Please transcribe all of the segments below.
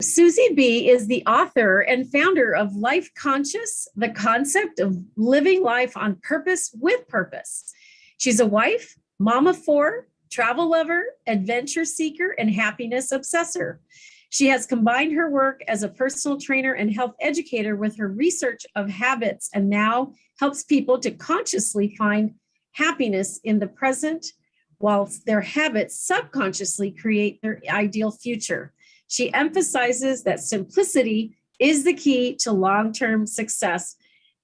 Susie B. is the author and founder of Life Conscious, the concept of living life on purpose with purpose. She's a wife, mom of four, travel lover, adventure seeker, and happiness obsessor. She has combined her work as a personal trainer and health educator with her research of habits and now helps people to consciously find happiness in the present whilst their habits subconsciously create their ideal future. She emphasizes that simplicity is the key to long-term success.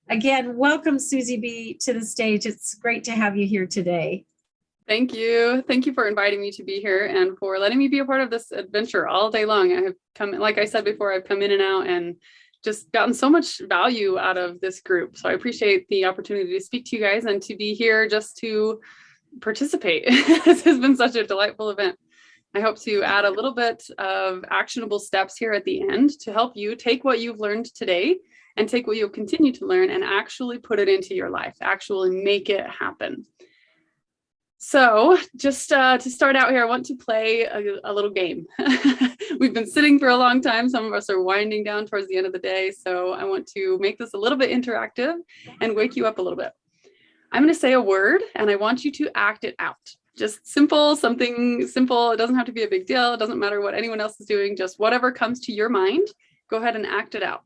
Again, welcome, Susie B., to the stage. It's great to have you here today. Thank you. Thank you for inviting me to be here and for letting me be a part of this adventure all day long. I have come, like I said before, I've come in and out and just gotten so much value out of this group. So I appreciate the opportunity to speak to you guys and to be here just to participate. This has been such a delightful event. I hope to add a little bit of actionable steps here at the end to help you take what you've learned today and take what you'll continue to learn and actually put it into your life, actually make it happen. So just to start out here, I want to play a little game. We've been sitting for a long time. Some of us are winding down towards the end of the day. So I want to make this a little bit interactive and wake you up a little bit. I'm going to say a word and I want you to act it out. Just simple, something simple. It doesn't have to be a big deal. It doesn't matter what anyone else is doing. Just whatever comes to your mind, go ahead and act it out.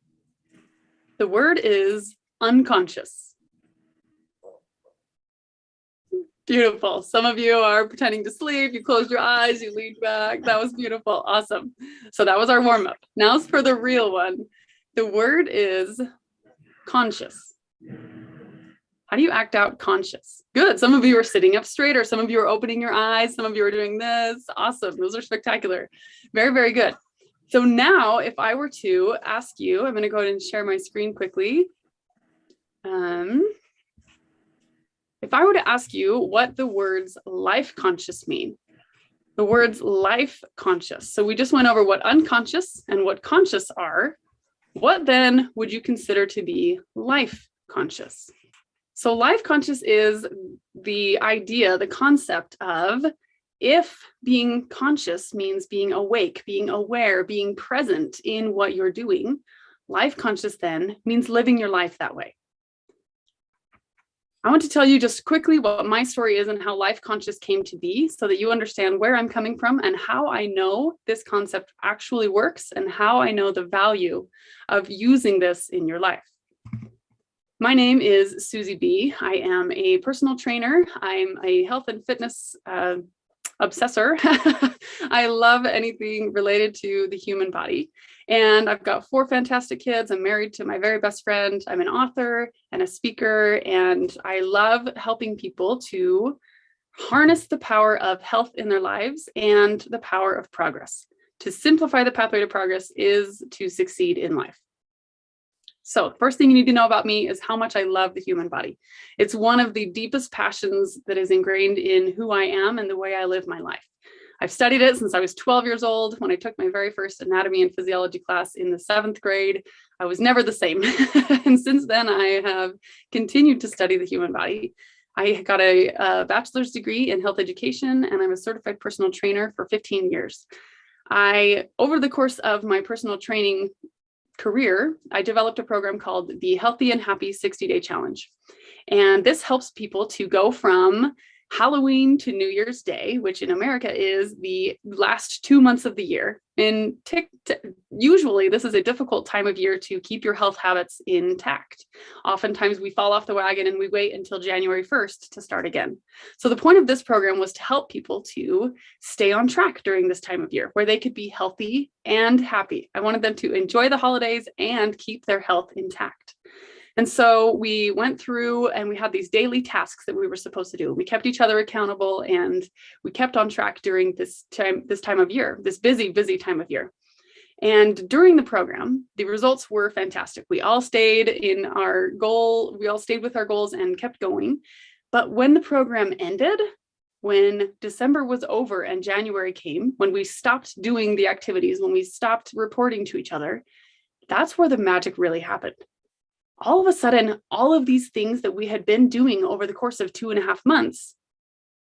The word is unconscious. Beautiful. Some of you are pretending to sleep. You closed your eyes, you leaned back. That was beautiful. Awesome. So that was our warm up. Now it's for the real one. The word is conscious. How do you act out conscious? Good. Some of you are sitting up straighter. Some of you are opening your eyes. Some of you are doing this. Awesome. Those are spectacular. Very, very good. So now if I were to ask you, I'm going to go ahead and share my screen quickly. If I were to ask you what the words life conscious mean, the words life conscious. So we just went over what unconscious and what conscious are. What then would you consider to be life conscious? So life conscious is the idea, the concept of if being conscious means being awake, being aware, being present in what you're doing, life conscious then means living your life that way. I want to tell you just quickly what my story is and how life conscious came to be so that you understand where I'm coming from and how I know this concept actually works and how I know the value of using this in your life. My name is Susie B. I am a personal trainer. I'm a health and fitness obsessor. I love anything related to the human body. And I've got 4 fantastic kids. I'm married to my very best friend. I'm an author and a speaker, and I love helping people to harness the power of health in their lives and the power of progress. To simplify the pathway to progress is to succeed in life. So first thing you need to know about me is how much I love the human body. It's one of the deepest passions that is ingrained in who I am and the way I live my life. I've studied it since I was 12 years old. When I took my very first anatomy and physiology class in the 7th grade, I was never the same. And since then, I have continued to study the human body. I got a bachelor's degree in health education, and I'm a certified personal trainer for 15 years. Over the course of my personal training career, I developed a program called the Healthy and Happy 60-Day Challenge. And this helps people to go from Halloween to New Year's Day, which in America is the last 2 months of the year. And usually this is a difficult time of year to keep your health habits intact. Oftentimes we fall off the wagon and we wait until January 1st to start again. So the point of this program was to help people to stay on track during this time of year where they could be healthy and happy. I wanted them to enjoy the holidays and keep their health intact. And so we went through and we had these daily tasks that we were supposed to do. We kept each other accountable and we kept on track during this time of year, this busy time of year. And during the program, the results were fantastic. We all stayed in our goal. We all stayed with our goals and kept going. But when the program ended, when December was over and January came, when we stopped doing the activities, when we stopped reporting to each other, that's where the magic really happened. All of a sudden, all of these things that we had been doing over the course of 2.5 months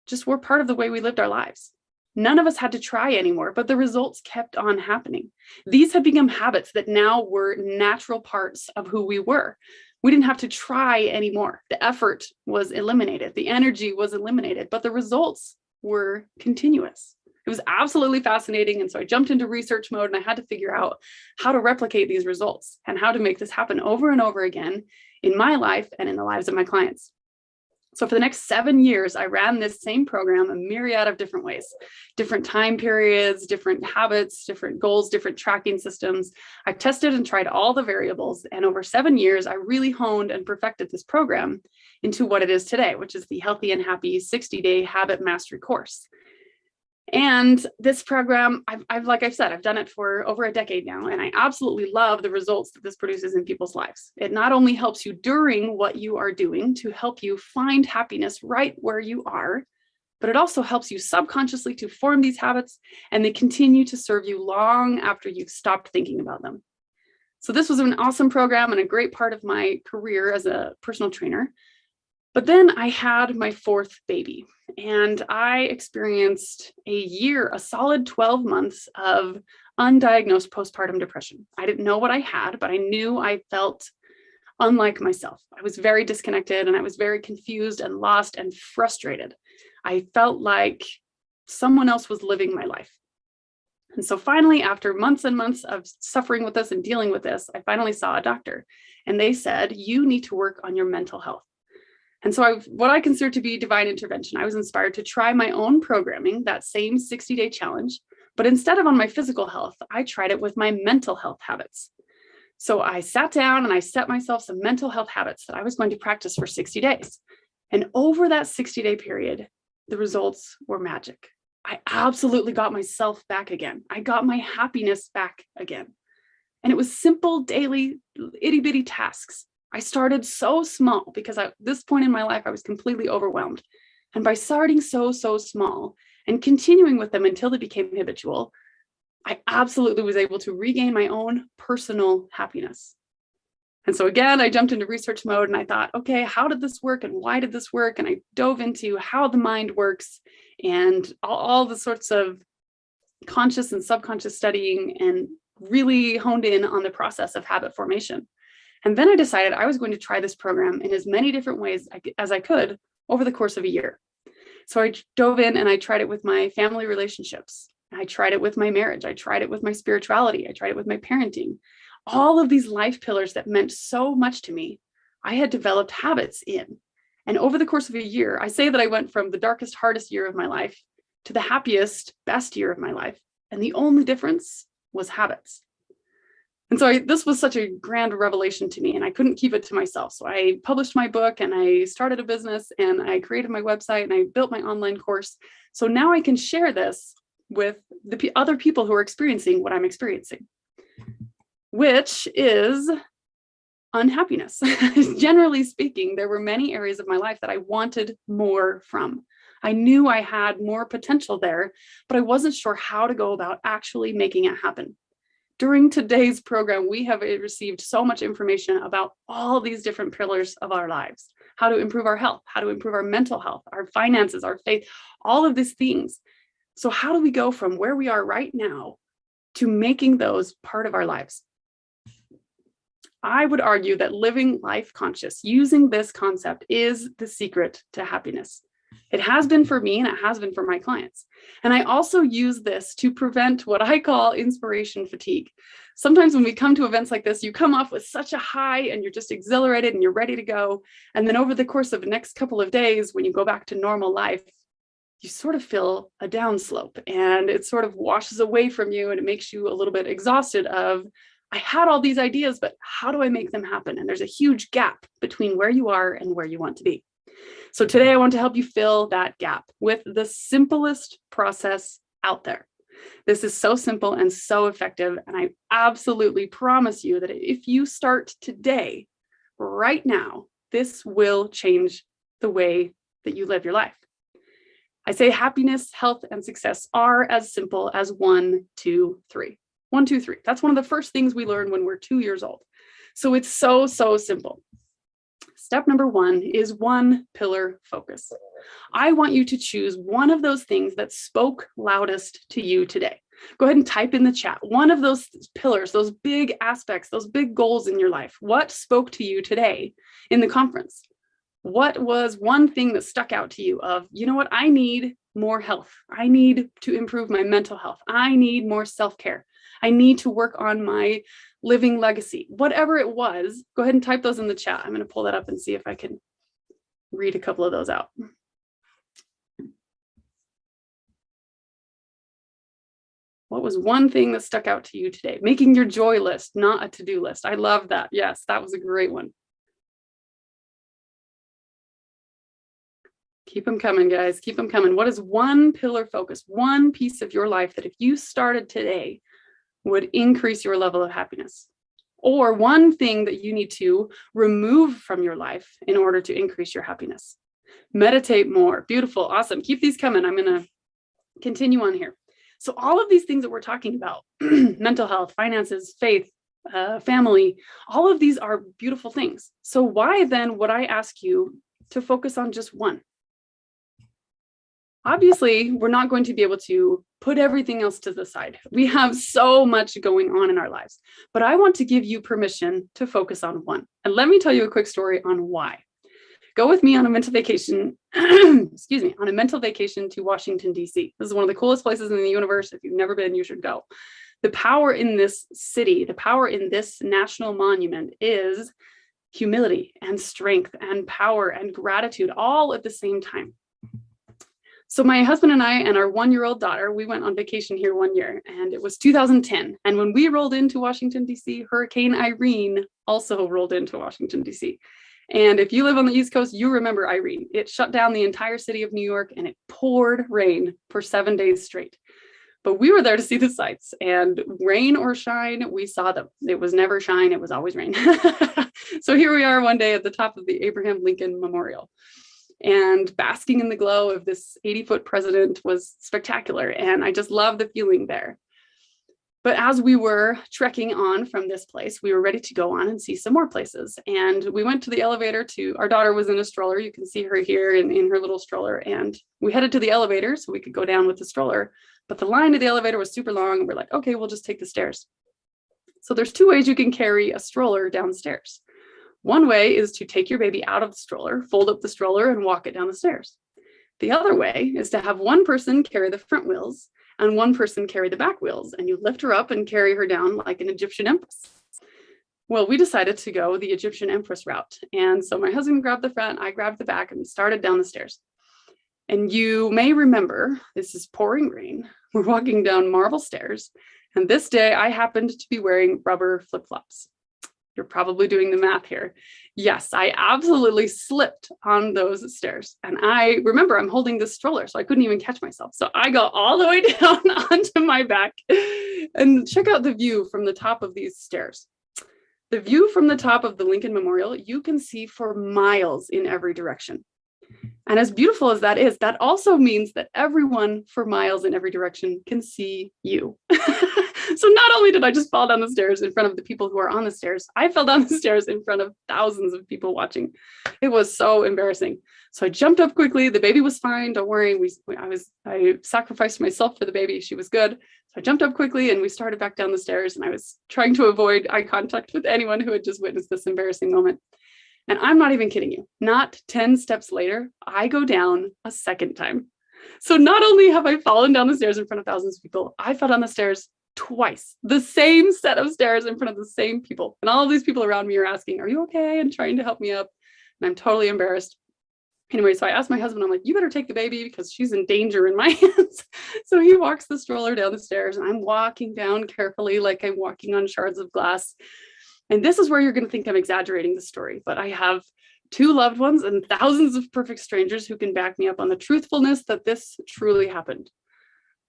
just were part of the way we lived our lives. None of us had to try anymore, but the results kept on happening. These had become habits that now were natural parts of who we were. We didn't have to try anymore. The effort was eliminated. The energy was eliminated, but the results were continuous. It was absolutely fascinating. And so I jumped into research mode and I had to figure out how to replicate these results and how to make this happen over and over again in my life and in the lives of my clients. So for the next 7 years, I ran this same program a myriad of different ways, different time periods, different habits, different goals, different tracking systems. I tested and tried all the variables. And over 7 years, I really honed and perfected this program into what it is today, which is the Healthy and Happy 60-Day Habit Mastery course. And this program, like I've said, I've done it for over a decade now, and I absolutely love the results that this produces in people's lives. It not only helps you during what you are doing to help you find happiness right where you are, but it also helps you subconsciously to form these habits, and they continue to serve you long after you've stopped thinking about them. So this was an awesome program and a great part of my career as a personal trainer. But then I had my fourth baby, and I experienced a solid 12 months of undiagnosed postpartum depression. I didn't know what I had, but I knew I felt unlike myself. I was very disconnected and I was very confused and lost and frustrated. I felt like someone else was living my life. And so finally, after months and months of suffering with this and dealing with this, I finally saw a doctor, and they said, you need to work on your mental health. And so what I consider to be divine intervention, I was inspired to try my own programming, that same 60-day challenge, but instead of on my physical health, I tried it with my mental health habits. So I sat down and I set myself some mental health habits that I was going to practice for 60 days. And over that 60-day period, the results were magic. I absolutely got myself back again. I got my happiness back again. And it was simple, daily, itty-bitty tasks. I started so small because at this point in my life, I was completely overwhelmed. And by starting so small and continuing with them until they became habitual, I absolutely was able to regain my own personal happiness. And so again, I jumped into research mode and I thought, okay, how did this work and why did this work? And I dove into how the mind works and all the sorts of conscious and subconscious studying, and really honed in on the process of habit formation. And then I decided I was going to try this program in as many different ways as I could over the course of a year. So I dove in and I tried it with my family relationships. I tried it with my marriage. I tried it with my spirituality. I tried it with my parenting. All of these life pillars that meant so much to me, I had developed habits in. And over the course of a year, I say that I went from the darkest, hardest year of my life to the happiest, best year of my life. And the only difference was habits. And so this was such a grand revelation to me, and I couldn't keep it to myself. So I published my book and I started a business and I created my website and I built my online course. So now I can share this with the other people who are experiencing what I'm experiencing, which is unhappiness. Generally speaking, there were many areas of my life that I wanted more from. I knew I had more potential there, but I wasn't sure how to go about actually making it happen. During today's program, we have received so much information about all these different pillars of our lives, how to improve our health, how to improve our mental health, our finances, our faith, all of these things. So how do we go from where we are right now to making those part of our lives? I would argue that living life conscious, using this concept, is the secret to happiness. It has been for me and it has been for my clients. And I also use this to prevent what I call inspiration fatigue. Sometimes when we come to events like this, you come off with such a high and you're just exhilarated and you're ready to go. And then over the course of the next couple of days, when you go back to normal life, you sort of feel a downslope and it sort of washes away from you and it makes you a little bit exhausted of, I had all these ideas, but how do I make them happen? And there's a huge gap between where you are and where you want to be. So today I want to help you fill that gap with the simplest process out there. This is so simple and so effective. And I absolutely promise you that if you start today, right now, this will change the way that you live your life. I say happiness, health, and success are as simple as 1, 2, 3. 1, 2, 3. That's one of the first things we learn when we're 2 years old. So it's so simple. step number 1 is 1 pillar focus. I want you to choose one of those things that spoke loudest to you today. Go ahead and type in the chat one of those pillars, those big aspects, those big goals in your life. What spoke to you today in the conference? What was one thing that stuck out to you of, you know what, I need more health. I need to improve my mental health. I need more self-care. I need to work on my living legacy. Whatever it was, go ahead and type those in the chat. I'm going to pull that up and see if I can read a couple of those out. What was one thing that stuck out to you today? Making your joy list, not a to-do list. I love that. Yes, that was a great one. Keep them coming, guys. Keep them coming. What is one pillar focus, one piece of your life that if you started today would increase your level of happiness? Or one thing that you need to remove from your life in order to increase your happiness? Meditate more. Beautiful. Awesome. Keep these coming. I'm going to continue on here. So all of these things that we're talking about, mental health, finances, faith, family, all of these are beautiful things. So why then would I ask you to focus on just one? Obviously, we're not going to be able to put everything else to the side. We have so much going on in our lives, but I want to give you permission to focus on one. And let me tell you a quick story on why. Go with me on a mental vacation, excuse me, on a mental vacation to Washington, D.C. This is one of the coolest places in the universe. If you've never been, you should go. The power in this city, the power in this national monument is humility and strength and power and gratitude all at the same time. So my husband and I and our 1-year-old daughter, we went on vacation here one year, and it was 2010. And when we rolled into Washington, D.C., Hurricane Irene also rolled into Washington, D.C. And if you live on the East Coast, you remember Irene. It shut down the entire city of New York, and it poured rain for 7 days straight. But we were there to see the sights, and rain or shine, we saw them. It was never shine, it was always rain. So here we are one day at the top of the Abraham Lincoln Memorial. And basking in the glow of this 80-foot president was spectacular. And I just love the feeling there. But as we were trekking on from this place, we were ready to go on and see some more places. And we went to the elevator our daughter was in a stroller. You can see her here in her little stroller. And we headed to the elevator so we could go down with the stroller. But the line to the elevator was super long. And we're like, okay, we'll just take the stairs. So there's 2 ways you can carry a stroller downstairs. One way is to take your baby out of the stroller, fold up the stroller, and walk it down the stairs. The other way is to have one person carry the front wheels and one person carry the back wheels, and you lift her up and carry her down like an Egyptian empress. Well, we decided to go the Egyptian empress route. And so my husband grabbed the front, I grabbed the back, and we started down the stairs. And you may remember, this is pouring rain. We're walking down marble stairs. And this day I happened to be wearing rubber flip-flops. You're probably doing the math here. Yes, I absolutely slipped on those stairs. And I remember I'm holding this stroller, so I couldn't even catch myself. So I go all the way down onto my back, and check out the view from the top of these stairs. The view from the top of the Lincoln Memorial, you can see for miles in every direction. And as beautiful as that is, that also means that everyone for miles in every direction can see you. So not only did I just fall down the stairs in front of the people who are on the stairs, I fell down the stairs in front of thousands of people watching. It was so embarrassing. So I jumped up quickly. The baby was fine. Don't worry. I sacrificed myself for the baby. She was good. So I jumped up quickly and we started back down the stairs, and I was trying to avoid eye contact with anyone who had just witnessed this embarrassing moment. And I'm not even kidding you. Not 10 steps later, I go down a second time. So not only have I fallen down the stairs in front of thousands of people, I fell down the stairs twice, the same set of stairs in front of the same people. And all of these people around me are asking, are you okay? And trying to help me up. And I'm totally embarrassed. Anyway, so I asked my husband, I'm like, you better take the baby because she's in danger in my hands. So he walks the stroller down the stairs, and I'm walking down carefully like I'm walking on shards of glass. And this is where you're going to think I'm exaggerating the story, but I have 2 loved ones and thousands of perfect strangers who can back me up on the truthfulness that this truly happened.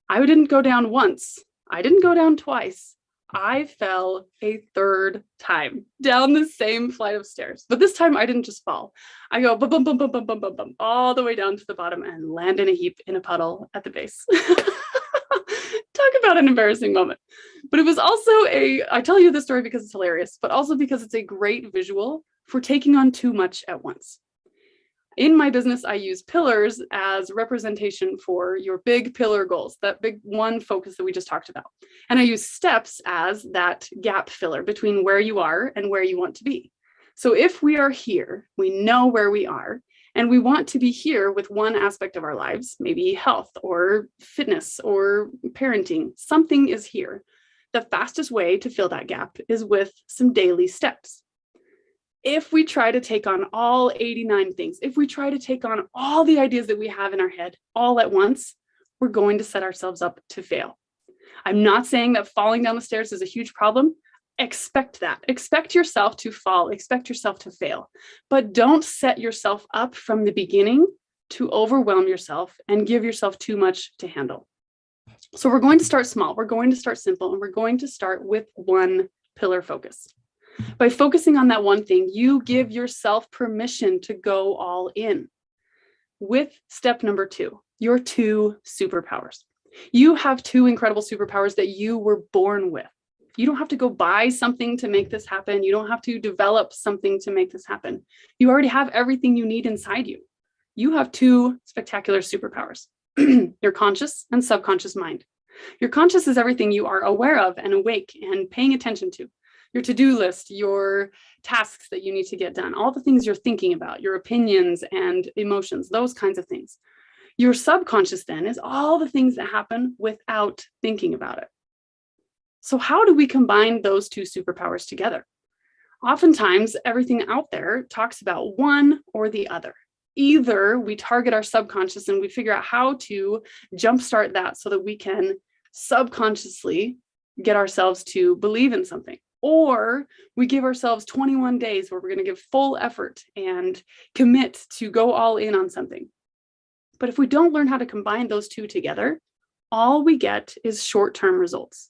I didn't go down once. I didn't go down twice. I fell a 3rd time down the same flight of stairs. But this time I didn't just fall. I go bum, bum, bum, bum, bum, bum, bum, bum, all the way down to the bottom and land in a heap in a puddle at the base. Talk about an embarrassing moment. But it was also I tell you this story because it's hilarious, but also because it's a great visual if we're taking on too much at once. In my business, I use pillars as representation for your big pillar goals, that big one focus that we just talked about. And I use steps as that gap filler between where you are and where you want to be. So if we are here, we know where we are, and we want to be here with one aspect of our lives, maybe health or fitness or parenting, something is here. The fastest way to fill that gap is with some daily steps. If we try to take on all 89 things, if we try to take on all the ideas that we have in our head all at once, we're going to set ourselves up to fail. I'm not saying that falling down the stairs is a huge problem. Expect that. Expect yourself to fall, expect yourself to fail, but don't set yourself up from the beginning to overwhelm yourself and give yourself too much to handle. So we're going to start small, we're going to start simple, and we're going to start with one pillar focus. By focusing on that one thing, you give yourself permission to go all in. With step number 2, your 2 superpowers. You have 2 incredible superpowers that you were born with. You don't have to go buy something to make this happen. You don't have to develop something to make this happen. You already have everything you need inside you. You have 2 spectacular superpowers, your conscious and subconscious mind. Your conscious is everything you are aware of and awake and paying attention to. Your to-do list, your tasks that you need to get done, all the things you're thinking about, your opinions and emotions, those kinds of things. Your subconscious then is all the things that happen without thinking about it. So how do we combine those 2 superpowers together? Oftentimes, everything out there talks about one or the other. Either we target our subconscious and we figure out how to jumpstart that so that we can subconsciously get ourselves to believe in something. Or we give ourselves 21 days where we're going to give full effort and commit to go all in on something. But if we don't learn how to combine those 2 together, all we get is short-term results.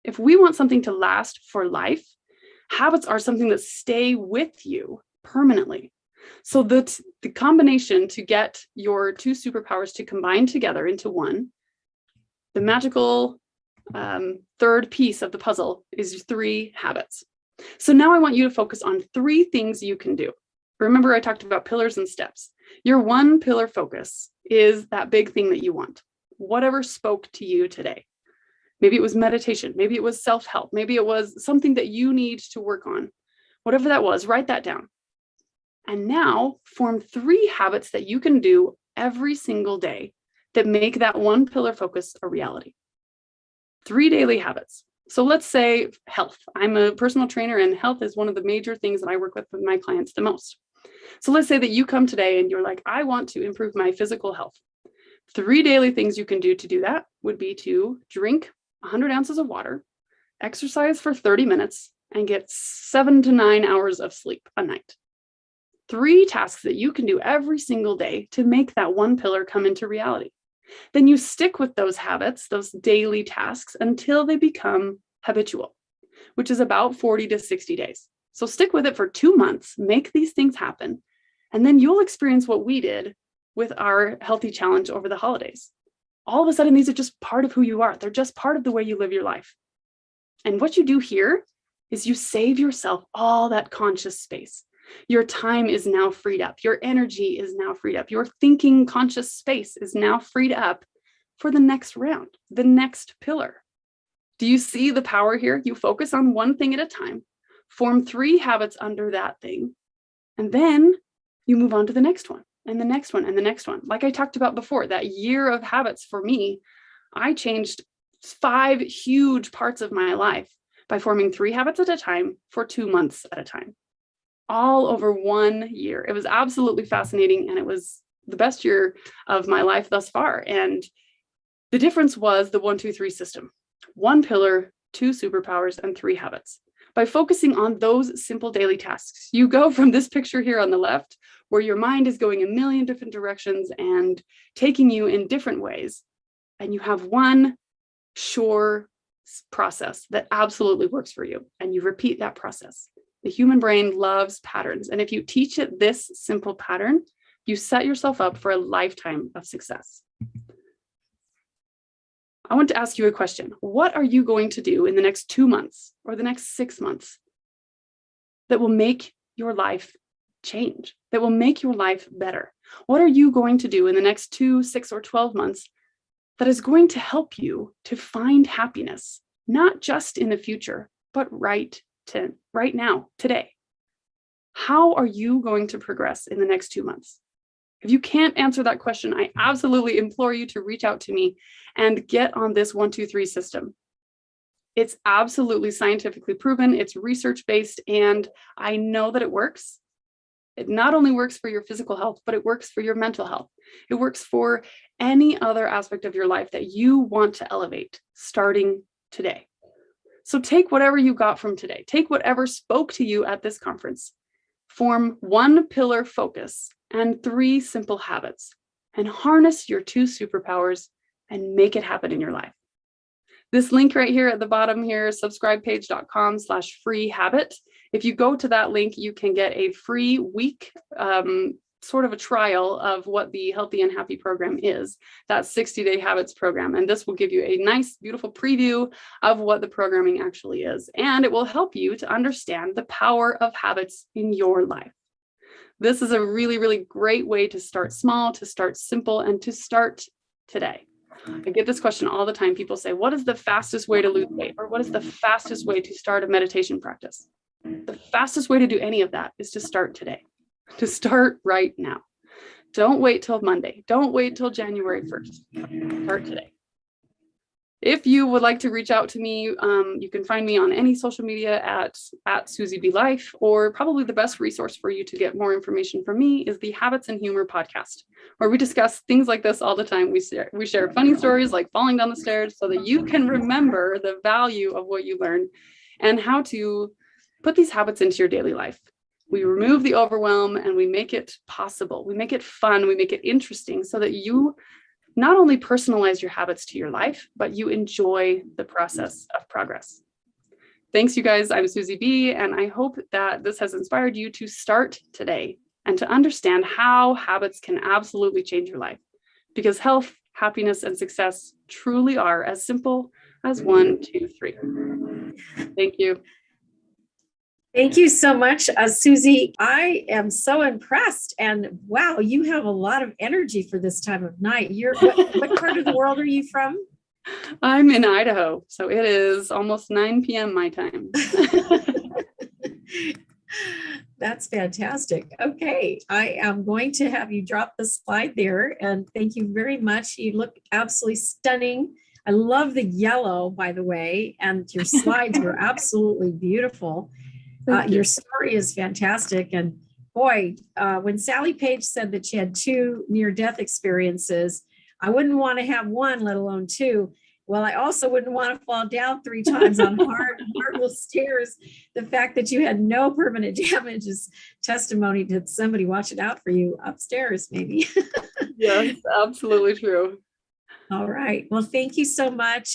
If we want something to last for life, habits are something that stay with you permanently. So the combination to get your 2 superpowers to combine together into one, the magical third piece of the puzzle is 3 habits. So now I want you to focus on 3 things you can do. Remember, I talked about pillars and steps. Your 1 pillar focus is that big thing that you want, whatever spoke to you today. Maybe it was meditation, maybe it was self-help, maybe it was something that you need to work on. Whatever that was, write that down. And now form 3 habits that you can do every single day that make that 1 pillar focus a reality. 3 daily habits. So let's say health. I'm a personal trainer and health is one of the major things that I work with my clients the most. So let's say that you come today and you're like, I want to improve my physical health. 3 daily things you can do to do that would be to drink 100 ounces of water, exercise for 30 minutes, and get 7 to 9 hours of sleep a night. 3 tasks that you can do every single day to make that 1 pillar come into reality. Then you stick with those habits, those daily tasks, until they become habitual, which is about 40 to 60 days. So stick with it for 2 months, make these things happen, and then you'll experience what we did with our healthy challenge over the holidays. All of a sudden, these are just part of who you are. They're just part of the way you live your life. And what you do here is you save yourself all that conscious space. Your time is now freed up. Your energy is now freed up. Your thinking conscious space is now freed up for the next round, the next pillar. Do you see the power here? You focus on one thing at a time, form 3 habits under that thing, and then you move on to the next one and the next one and the next one. Like I talked about before, that year of habits for me, I changed 5 huge parts of my life by forming 3 habits at a time for 2 months at a time, all over 1 year. It was absolutely fascinating, and it was the best year of my life thus far. And the difference was the 1, 2, 3 system: 1 pillar, 2 superpowers, and 3 habits. By focusing on those simple daily tasks, you go from this picture here on the left, where your mind is going a million different directions and taking you in different ways, and you have 1 sure process that absolutely works for you, and you repeat that process. The human brain loves patterns, and if you teach it this simple pattern, you set yourself up for a lifetime of success. I want to ask you a question. What are you going to do in the next 2 months or the next 6 months that will make your life change that will make your life better? What are you going to do in the next 2, 6, or 12 months that is going to help you to find happiness, not just in the future, but right now, today? How are you going to progress in the next 2 months? If you can't answer that question, I absolutely implore you to reach out to me and get on this 1, 2, 3 system. It's absolutely scientifically proven, it's research-based, and I know that it works. It not only works for your physical health, but it works for your mental health. It works for any other aspect of your life that you want to elevate starting today. So take whatever you got from today, take whatever spoke to you at this conference, form 1 pillar focus and 3 simple habits, and harness your 2 superpowers and make it happen in your life. This link right here at the bottom here, subscribepage.com/free habit. If you go to that link, you can get a free week, sort of a trial of what the Healthy and Happy program is, that 60-day habits program. And this will give you a nice, beautiful preview of what the programming actually is. And it will help you to understand the power of habits in your life. This is a really, really great way to start small, to start simple, and to start today. I get this question all the time. People say, what is the fastest way to lose weight? Or what is the fastest way to start a meditation practice? The fastest way to do any of that is to start today, to start right now. Don't wait till Monday. Don't wait till January 1st. Start today. If you would like to reach out to me, you can find me on any social media at Susie B Life, or probably the best resource for you to get more information from me is the Habits and Humor podcast, where we discuss things like this all the time. We share funny stories like falling down the stairs so that you can remember the value of what you learned and how to put these habits into your daily life. We remove the overwhelm and we make it possible. We make it fun. We make it interesting so that you not only personalize your habits to your life, but you enjoy the process of progress. Thanks, you guys. I'm Susie B, and I hope that this has inspired you to start today and to understand how habits can absolutely change your life, because health, happiness, and success truly are as simple as 1, 2, 3. Thank you. Thank you so much, Susie. I am so impressed, and wow, you have a lot of energy for this time of night. What part of the world are you from? I'm in Idaho, so it is almost 9 p.m. my time. That's fantastic. Okay, I am going to have you drop the slide there, and thank you very much. You look absolutely stunning. I love the yellow, by the way, and your slides were absolutely beautiful. Your story is fantastic. And boy, when Sally Page said that she had 2 near-death experiences, I wouldn't want to have 1, let alone 2. Well, I also wouldn't want to fall down 3 times on hardwood stairs. The fact that you had no permanent damage is testimony to somebody watching out for you upstairs, maybe. Yes, absolutely true. All right. Well, thank you so much.